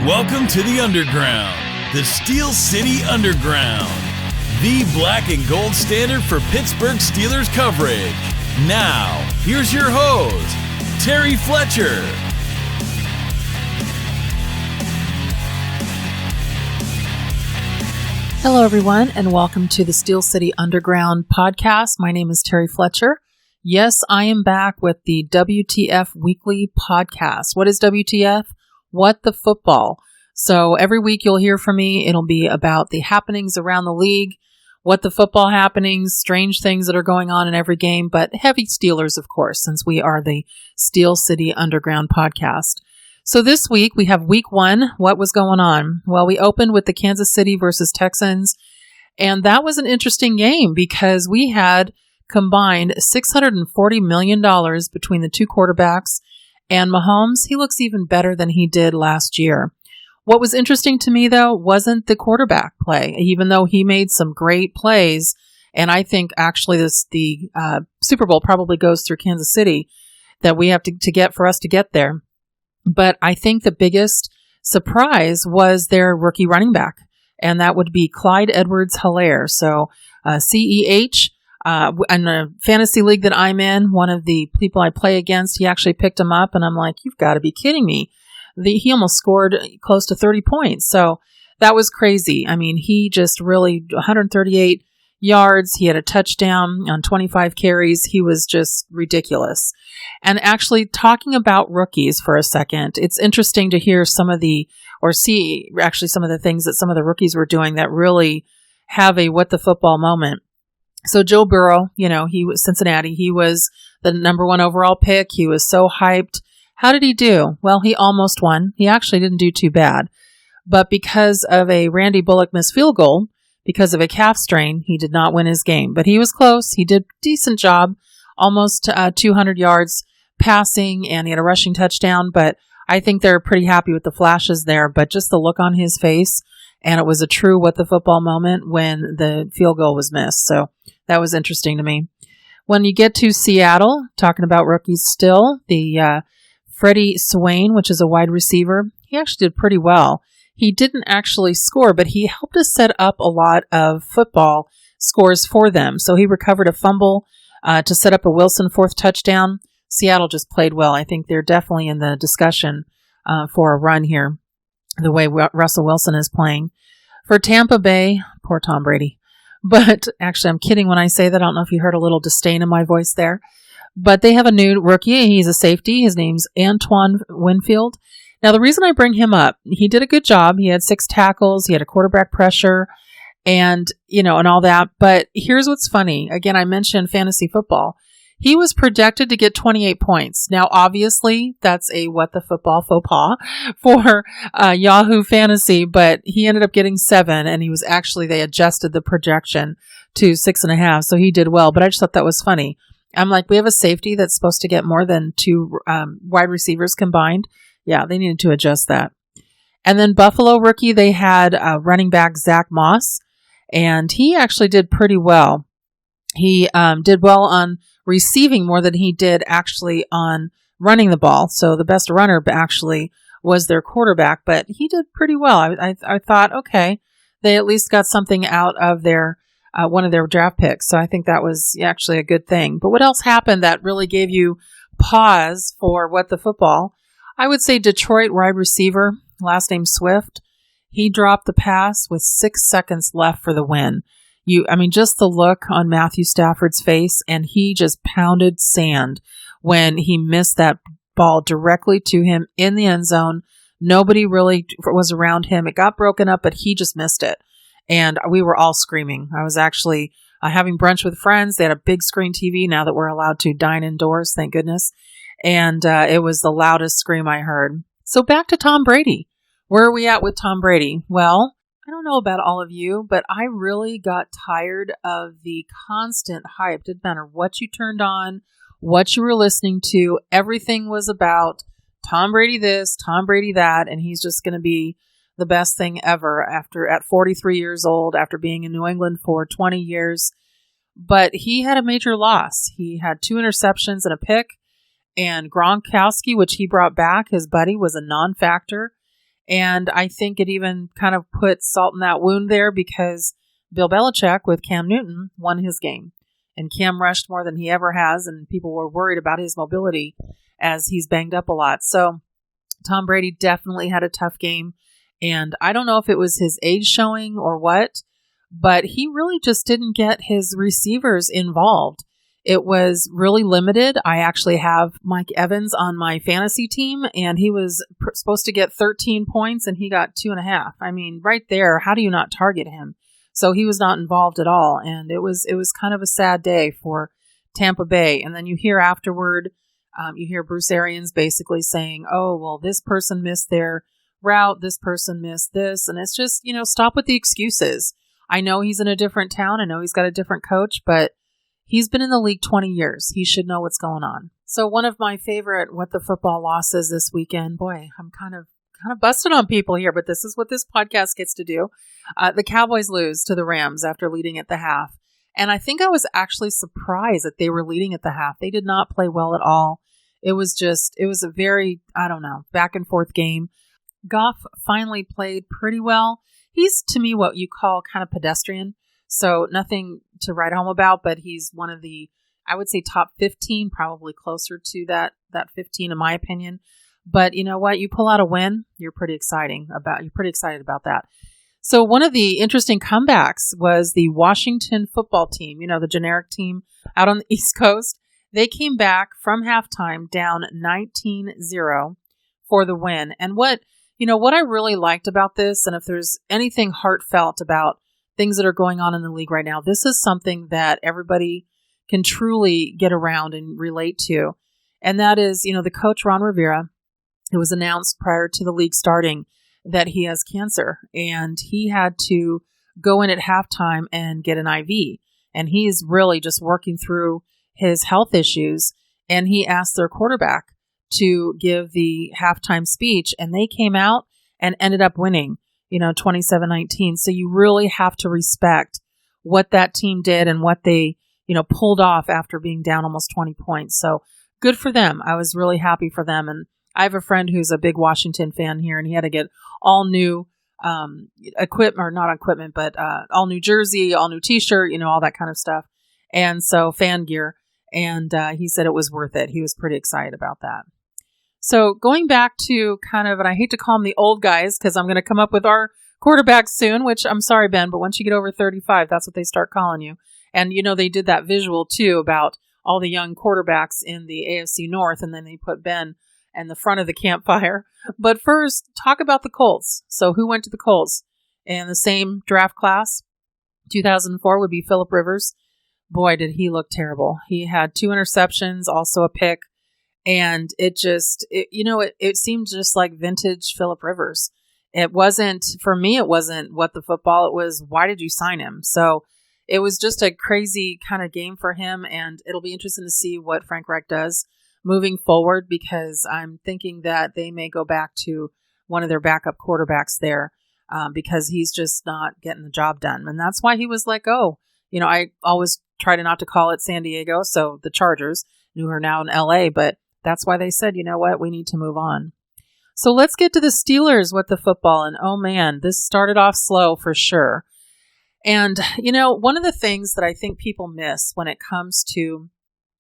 Welcome to the Underground, the Steel City Underground, the black and gold standard for Pittsburgh Steelers coverage. Now, here's your host, Terry Fletcher. Hello, everyone, and welcome to the Steel City Underground podcast. My name is Terry Fletcher. Yes, I am back with the WTF weekly podcast. What is WTF? What the football. So every week you'll hear from me. It'll be about the happenings around the league, what the football happenings, strange things that are going on in every game, but heavy Steelers, of course, since we are the Steel City Underground podcast. So this week we have week 1. What was going on? Well, we opened with the Kansas City versus Texans, and that was an interesting game because we had combined $640 million between the two quarterbacks. And Mahomes, he looks even better than he did last year. What was interesting to me, though, wasn't the quarterback play, even though he made some great plays. And I think actually the Super Bowl probably goes through Kansas City that we have to get for us to get there. But I think the biggest surprise was their rookie running back, and that would be Clyde Edwards-Helaire. So CEH. In the fantasy league that I'm in, one of the people I play against, he actually picked him up, and I'm like, you've got to be kidding me. He almost scored close to 30 points. So that was crazy. I mean, he just really 138 yards. He had a touchdown on 25 carries. He was just ridiculous. And actually talking about rookies for a second, it's interesting to hear some of the things that some of the rookies were doing that really have a what the football moment. So Joe Burrow, he was Cincinnati. He was the number 1 overall pick. He was so hyped. How did he do? Well, he almost won. He actually didn't do too bad. But because of a Randy Bullock missed field goal, because of a calf strain, he did not win his game. But he was close. He did a decent job, almost 200 yards passing, and he had a rushing touchdown. But I think they're pretty happy with the flashes there. But just the look on his face, and it was a true what the football moment when the field goal was missed. So that was interesting to me. When you get to Seattle, talking about rookies still, the Freddie Swain, which is a wide receiver, he actually did pretty well. He didn't actually score, but he helped us set up a lot of football scores for them. So he recovered a fumble to set up a Wilson 4th touchdown. Seattle just played well. I think they're definitely in the discussion for a run here, the way Russell Wilson is playing. For Tampa Bay, poor Tom Brady. But actually, I'm kidding when I say that. I don't know if you heard a little disdain in my voice there. But they have a new rookie. He's a safety. His name's Antoine Winfield. Now, the reason I bring him up, he did a good job. He had 6 tackles. He had a quarterback pressure and all that. But here's what's funny. Again, I mentioned fantasy football. He was projected to get 28 points. Now, obviously, that's a what the football faux pas for Yahoo Fantasy, but he ended up getting 7, and they adjusted the projection to 6.5, so he did well. But I just thought that was funny. I'm like, we have a safety that's supposed to get more than 2 wide receivers combined. Yeah, they needed to adjust that. And then Buffalo rookie, they had running back Zach Moss, and he actually did pretty well. He did well on receiving more than he did actually on running the ball. So the best runner actually was their quarterback, but he did pretty well. I thought, okay, they at least got something out of their one of their draft picks. So I think that was actually a good thing. But what else happened that really gave you pause for what the football? I would say Detroit wide receiver, last name Swift. He dropped the pass with 6 seconds left for the win. Just the look on Matthew Stafford's face, and he just pounded sand when he missed that ball directly to him in the end zone. Nobody really was around him. It got broken up, but he just missed it. And we were all screaming. I was actually having brunch with friends. They had a big screen TV now that we're allowed to dine indoors, thank goodness. And it was the loudest scream I heard. So back to Tom Brady. Where are we at with Tom Brady? Well, I don't know about all of you, but I really got tired of the constant hype. Didn't matter what you turned on, what you were listening to. Everything was about Tom Brady this, Tom Brady that, and he's just going to be the best thing ever at 43 years old, after being in New England for 20 years. But he had a major loss. He had 2 interceptions and a pick, and Gronkowski, which he brought back, his buddy, was a non-factor. And I think it even kind of put salt in that wound there because Bill Belichick with Cam Newton won his game. And Cam rushed more than he ever has, and people were worried about his mobility as he's banged up a lot. So Tom Brady definitely had a tough game. And I don't know if it was his age showing or what, but he really just didn't get his receivers involved. It was really limited. I actually have Mike Evans on my fantasy team, and he was supposed to get 13 points, and he got 2.5. I mean, right there, how do you not target him? So he was not involved at all, and it was kind of a sad day for Tampa Bay. And then you hear afterward, you hear Bruce Arians basically saying, oh, well, this person missed their route, this person missed this, and it's just, stop with the excuses. I know he's in a different town, I know he's got a different coach, but he's been in the league 20 years. He should know what's going on. So one of my favorite What the Football losses this weekend, boy, I'm kind of busted on people here, but this is what this podcast gets to do. The Cowboys lose to the Rams after leading at the half. And I think I was actually surprised that they were leading at the half. They did not play well at all. It was a very, back and forth game. Goff finally played pretty well. He's, to me, what you call kind of pedestrian. So nothing to write home about, but he's one of the, I would say, top 15, probably closer to that 15 in my opinion. But you know what? You pull out a win, you're pretty excited about that. So one of the interesting comebacks was the Washington football team, the generic team out on the East Coast. They came back from halftime down 19-0 for the win. And what I really liked about this, and if there's anything heartfelt about things that are going on in the league right now, this is something that everybody can truly get around and relate to. And that is, the coach, Ron Rivera, it was announced prior to the league starting that he has cancer, and he had to go in at halftime and get an IV. And he's really just working through his health issues. And he asked their quarterback to give the halftime speech, and they came out and ended up winning, 27-19. So you really have to respect what that team did and what they, pulled off after being down almost 20 points. So good for them. I was really happy for them. And I have a friend who's a big Washington fan here, and he had to get all new equipment, or not equipment, but all new jersey, all new t-shirt, all that kind of stuff. And so fan gear. And he said it was worth it. He was pretty excited about that. So going back to kind of, and I hate to call them the old guys because I'm going to come up with our quarterbacks soon, which I'm sorry, Ben, but once you get over 35, that's what they start calling you. And, they did that visual too about all the young quarterbacks in the AFC North, and then they put Ben in the front of the campfire. But first, talk about the Colts. So who went to the Colts? And the same draft class, 2004, would be Phillip Rivers. Boy, did he look terrible. He had 2 interceptions, also a pick. And it seemed just like vintage Phillip Rivers. It wasn't What the Football. It was, why did you sign him? So it was just a crazy kind of game for him. And it'll be interesting to see what Frank Reich does moving forward, because I'm thinking that they may go back to one of their backup quarterbacks there because he's just not getting the job done. And that's why he was let go. I always try to not to call it San Diego, so the Chargers, who are now in LA, but that's why they said, you know what, we need to move on. So let's get to the Steelers with the football. And oh man, this started off slow for sure. And, one of the things that I think people miss when it comes to,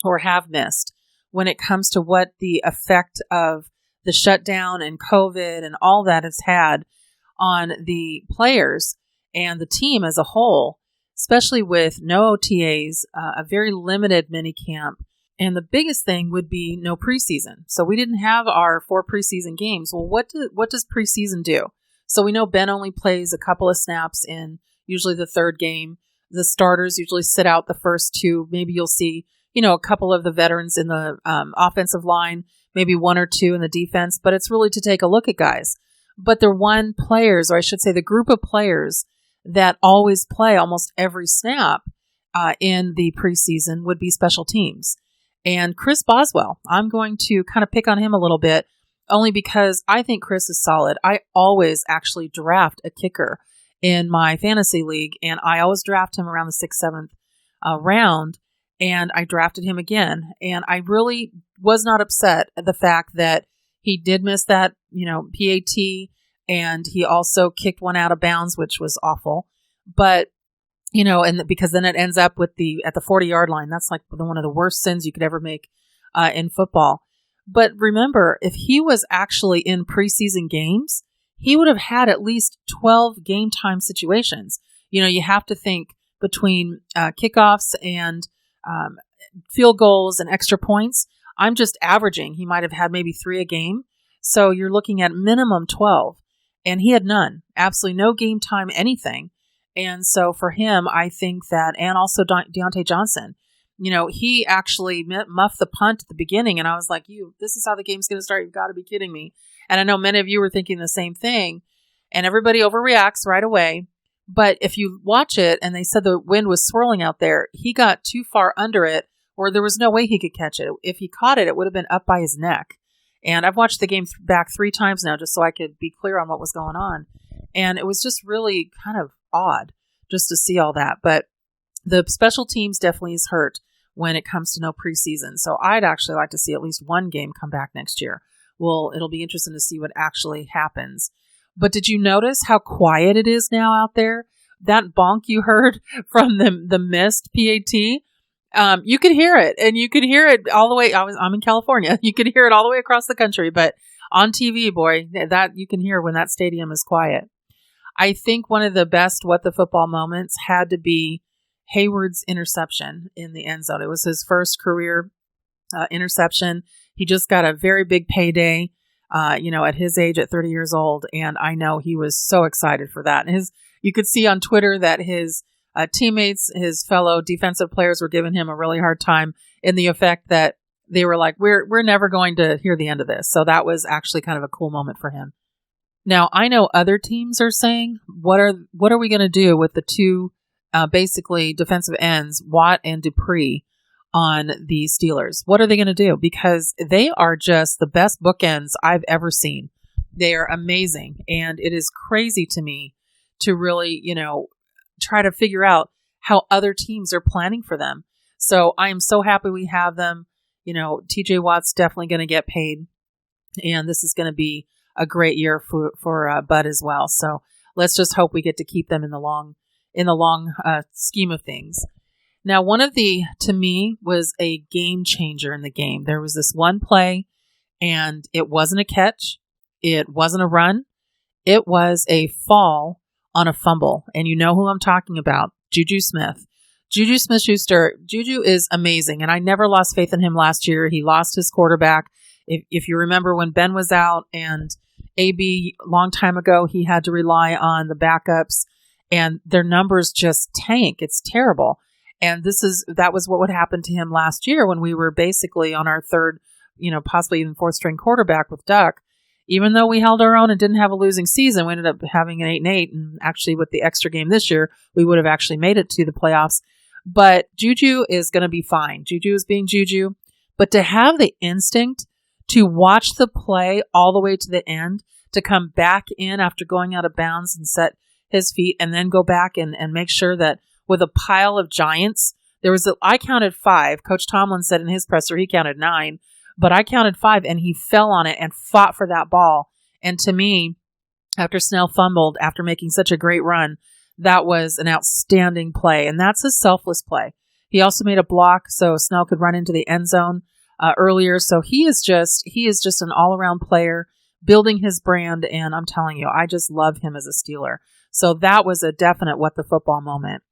or have missed, when it comes to what the effect of the shutdown and COVID and all that has had on the players and the team as a whole, especially with no OTAs, a very limited mini camp. And the biggest thing would be no preseason. So we didn't have our 4 preseason games. Well, what does preseason do? So we know Ben only plays a couple of snaps in usually the 3rd game. The starters usually sit out the first 2. Maybe you'll see, a couple of the veterans in the offensive line, maybe 1 or 2 in the defense. But it's really to take a look at guys. But the the group of players that always play almost every snap in the preseason would be special teams. And Chris Boswell, I'm going to kind of pick on him a little bit, only because I think Chris is solid. I always actually draft a kicker in my fantasy league, and I always draft him around the 6th, 7th round, and I drafted him again. And I really was not upset at the fact that he did miss that, PAT, And he also kicked one out of bounds, which was awful. But, and because then it ends up at the 40-yard line. That's like one of the worst sins you could ever make in football. But remember, if he was actually in preseason games, he would have had at least 12 game time situations. You have to think between kickoffs and field goals and extra points. I'm just averaging. He might have had maybe 3 a game. So you're looking at minimum 12. And he had none. Absolutely no game time, anything. And so for him, I think that, and also Deontay Johnson, he actually muffed the punt at the beginning. And I was like, this is how the game's going to start. You've got to be kidding me. And I know many of you were thinking the same thing. And everybody overreacts right away. But if you watch it, and they said the wind was swirling out there, he got too far under it, or there was no way he could catch it. If he caught it, it would have been up by his neck. And I've watched the game back 3 times now just so I could be clear on what was going on. And it was just really kind of odd just to see all that. But the special teams definitely is hurt when it comes to no preseason. So I'd actually like to see at least one game come back next year. Well, it'll be interesting to see what actually happens. But did you notice how quiet it is now out there? That bonk you heard from the missed PAT, you could hear it, and you could hear it all the way. I'm in California. You could hear it all the way across the country, but on TV, boy, that you can hear when that stadium is quiet. I think one of the best What the Football moments had to be Hayward's interception in the end zone. It was his first career interception. He just got a very big payday. At his age, at 30 years old. And I know he was so excited for that. And you could see on Twitter that his teammates, his fellow defensive players were giving him a really hard time in the effect that they were like, we're never going to hear the end of this. So that was actually kind of a cool moment for him. Now, I know other teams are saying, what are we going to do with the 2 basically defensive ends, Watt and Dupree, on the Steelers? What are they going to do? Because they are just the best bookends I've ever seen. They are amazing. And it is crazy to me to really, try to figure out how other teams are planning for them. So I am so happy we have them. TJ Watt's definitely going to get paid. And this is going to be a great year for Bud as well. So let's just hope we get to keep them in the long scheme of things. Now, to me, was a game changer in the game. There was this one play, and it wasn't a catch. It wasn't a run. It was a fall on a fumble. And you know who I'm talking about, Juju Smith. Juju Smith-Schuster. Juju is amazing, and I never lost faith in him last year. He lost his quarterback. If you remember when Ben was out and AB, long time ago, he had to rely on the backups, and their numbers just tank. It's terrible. And that was what would happen to him last year when we were basically on our 3rd, possibly even 4th string quarterback with Duck. Even though we held our own and didn't have a losing season, we ended up having an 8-8. And actually with the extra game this year, we would have actually made it to the playoffs. But Juju is going to be fine. Juju is being Juju. But to have the instinct to watch the play all the way to the end, to come back in after going out of bounds and set his feet, and then go back and make sure that with a pile of giants, I counted 5. Coach Tomlin said in his presser he counted 9, but I counted 5, and he fell on it and fought for that ball. And to me, after Snell fumbled, after making such a great run, that was an outstanding play. And that's a selfless play. He also made a block so Snell could run into the end zone earlier. So he is just an all-around player, building his brand. And I'm telling you, I just love him as a Steeler. So that was a definite What the Football moment.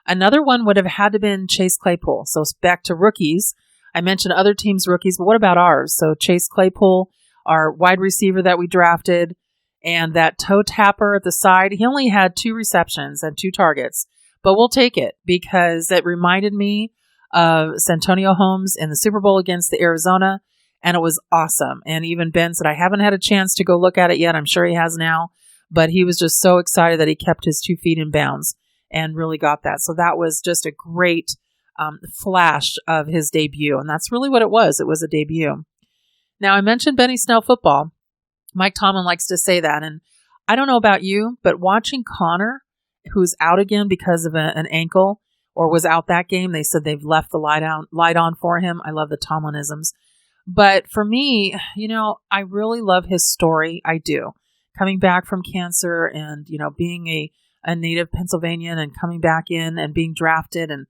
Another one would have had to been Chase Claypool. So back to rookies. I mentioned other teams' rookies, but what about ours? So Chase Claypool, our wide receiver that we drafted, and that toe tapper at the side, he only had 2 receptions and 2 targets. But we'll take it because it reminded me of Santonio Holmes in the Super Bowl against the Arizona, and it was awesome. And even Ben said, I haven't had a chance to go look at it yet. I'm sure he has now. But he was just so excited that he kept his 2 feet in bounds and really got that. So that was just a great flash of his debut. And that's really what it was. It was a debut. Now, I mentioned Benny Snell football. Mike Tomlin likes to say that. And I don't know about you, but watching Connor, who's out again because of an ankle or was out that game, they said they've left the light on for him. I love the Tomlinisms. But for me, I really love his story. I do. coming back from cancer and, being a native Pennsylvanian and coming back in and being drafted. And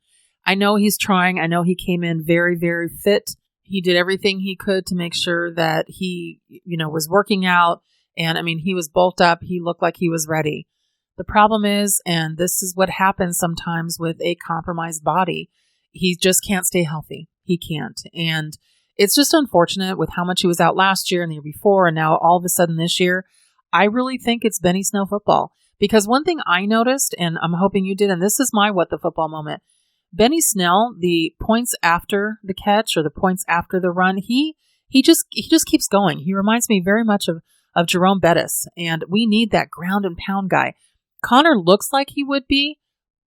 I know he's trying. I know he came in very, very fit. He did everything he could to make sure that he, was working out. And he was bulked up. He looked like he was ready. The problem is, and this is what happens sometimes with a compromised body, he just can't stay healthy. He can't. And it's just unfortunate with how much he was out last year and the year before, and now all of a sudden this year. I really think it's Benny Snell football. Because one thing I noticed, and I'm hoping you did, and this is my what the football moment, Benny Snell, the points after the catch or the points after the run, he just keeps going. He reminds me very much of Jerome Bettis, and we need that ground and pound guy. Connor looks like he would be,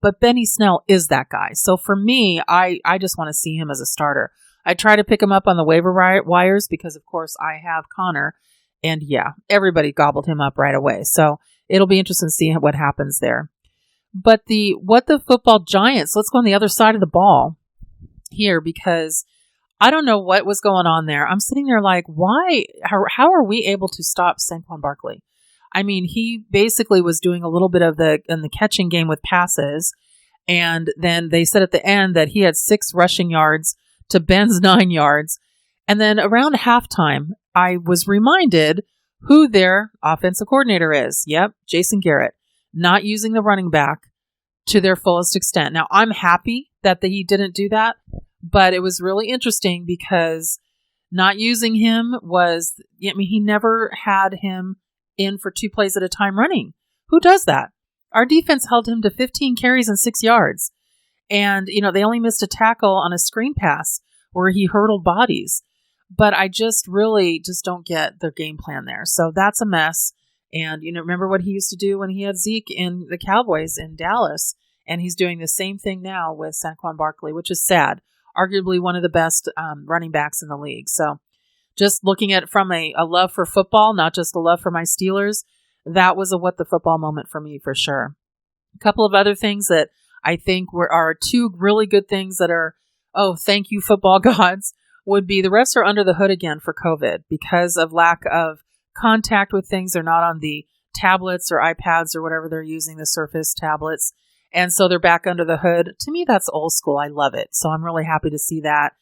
but Benny Snell is that guy. So for me, I just want to see him as a starter. I try to pick him up on the waiver wires because, of course, I have Connor. And yeah, everybody gobbled him up right away. So it'll be interesting to see what happens there. But what the football Giants, let's go on the other side of the ball here because I don't know what was going on there. I'm sitting there like, why? How are we able to stop Saquon Barkley? He basically was doing a little bit of in the catching game with passes. And then they said at the end that he had 6 rushing yards to Ben's 9 yards. And then around halftime, I was reminded who their offensive coordinator is. Yep, Jason Garrett, not using the running back to their fullest extent. Now, I'm happy that he didn't do that, but it was really interesting because not using him was, he never had him in for 2 plays at a time running. Who does that? Our defense held him to 15 carries and 6 yards. And, they only missed a tackle on a screen pass where he hurdled bodies. But I just really don't get their game plan there. So that's a mess. And, remember what he used to do when he had Zeke in the Cowboys in Dallas. And he's doing the same thing now with Saquon Barkley, which is sad. Arguably one of the best running backs in the league. So just looking at it from a love for football, not just a love for my Steelers, that was a what the football moment for me for sure. A couple of other things that I think are 2 really good things that are, thank you football gods, would be the refs are under the hood again for COVID because of lack of contact with things. They're not on the tablets or iPads or whatever they're using, the Surface tablets. And so they're back under the hood. To me, that's old school. I love it. So I'm really happy to see that.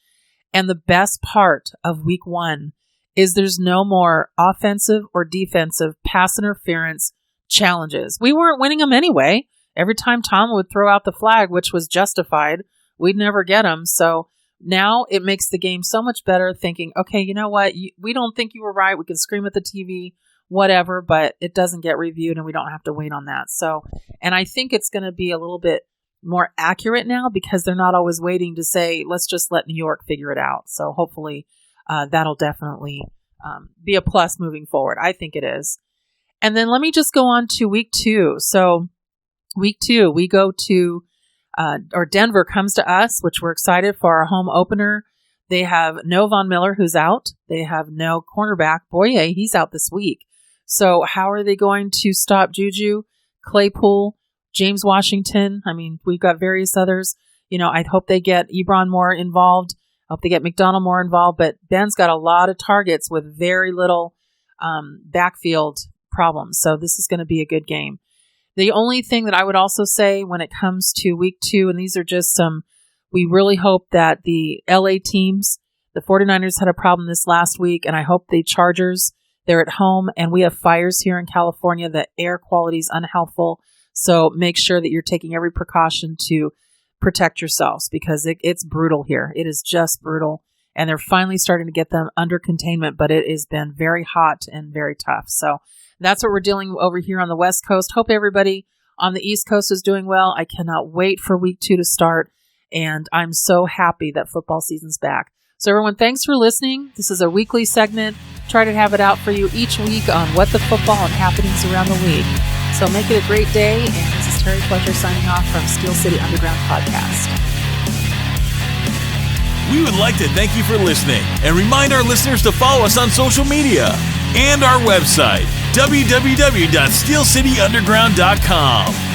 And the best part of week 1 is there's no more offensive or defensive pass interference challenges. We weren't winning them anyway. Every time Tom would throw out the flag, which was justified, we'd never get them. So now it makes the game so much better thinking, okay, you know what? We don't think you were right. We can scream at the TV, whatever, but it doesn't get reviewed and we don't have to wait on that. So, and I think it's going to be a little bit more accurate now because they're not always waiting to say, let's just let New York figure it out. So hopefully that'll definitely be a plus moving forward. I think it is. And then let me just go on to week 2. So week 2, we go to or Denver comes to us, which we're excited for our home opener. They have no Von Miller, who's out. They have no cornerback. Boye, he's out this week. So how are they going to stop Juju, Claypool, James Washington? We've got various others. I hope they get Ebron more involved. I hope they get McDonald more involved. But Ben's got a lot of targets with very little backfield problems. So this is going to be a good game. The only thing that I would also say when it comes to week 2, and these are just we really hope that the LA teams, the 49ers had a problem this last week, and I hope the Chargers, they're at home, and we have fires here in California. The air quality is unhealthful, so make sure that you're taking every precaution to protect yourselves because it's brutal here. It is just brutal, and they're finally starting to get them under containment, but it has been very hot and very tough. So that's what we're dealing over here on the West Coast. Hope everybody on the East Coast is doing well. I cannot wait for week 2 to start, and I'm so happy that football season's back. So everyone, thanks for listening. This is a weekly segment. Try to have it out for you each week on what the football and happenings around the league. So make it a great day, and this is Terry Fletcher signing off from Steel City Underground Podcast. We would like to thank you for listening and remind our listeners to follow us on social media and our website, www.steelcityunderground.com.